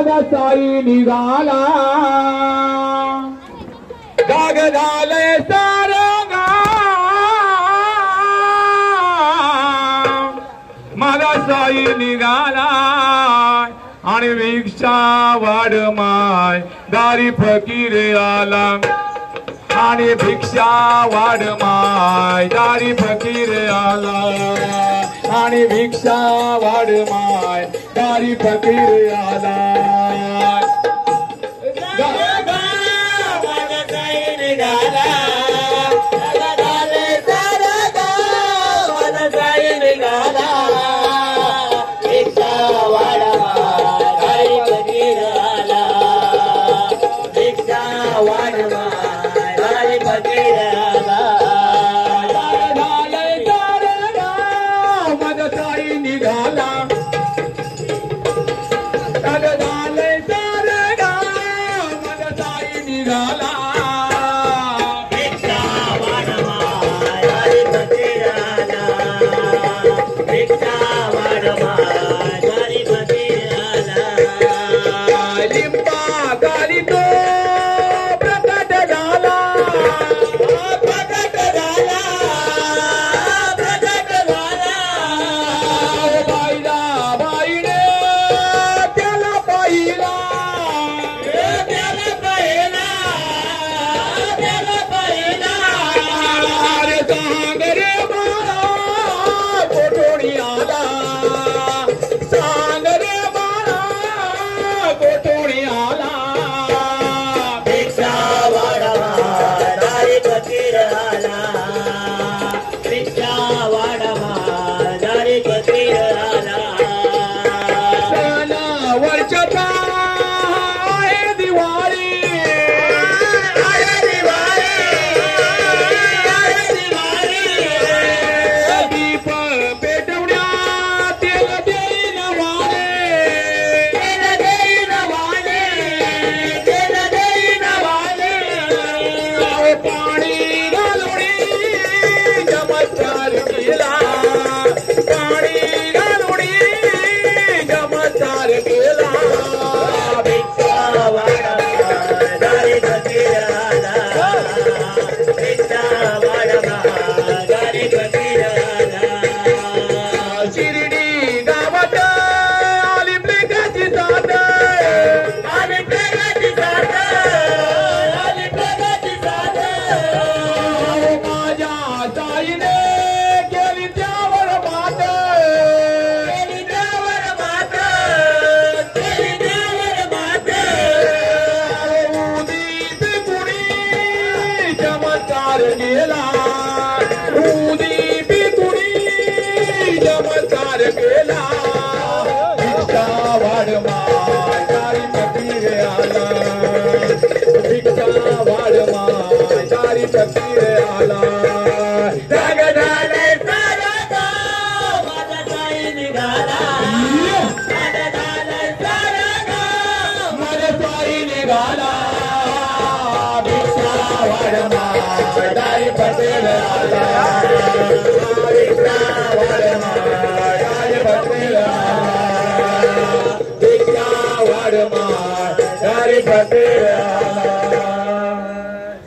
माझा साई निघाला गाग झालंय सारं गाव माझा साई निघाला आणि भिक्षा वाढ माय दारी फकीर आला आणि भिक्षा वाढ माय दारी फकीर आला आणि भिक्षा वाढ माय दारी फकीर आला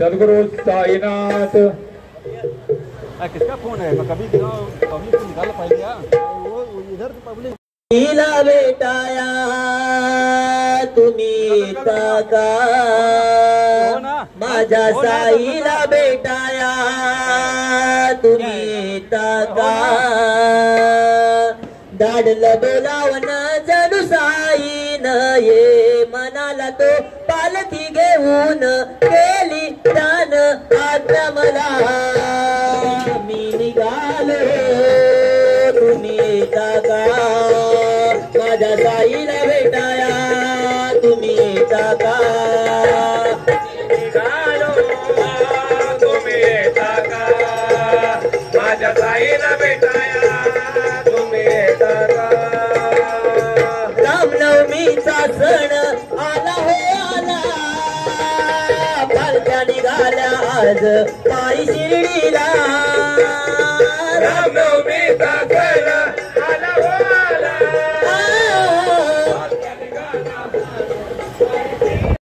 सदगुरु साईनाथ। किसका फोन है? मैं कभी पब्लिक को निकाल पाई क्या? वो इधर पब्लिक नीला बेटाया तुम्ही काका माझ्या साईला बेटाया तुम्ही काका दाडलं बोलावन जणू साईन ये मनाला तो पालखी घेऊन केली दान आता मला मी निघालो तुम्ही काका माझ्या साईला भेटाया तुम्ही काका निघालो तुम्ही काका माझ्या साईला भेटाया तुम्ही काका रामनवमीचा सण आला हो आला पालख्या निघाल्या आज पायी शिर्डीला रामनवमीचा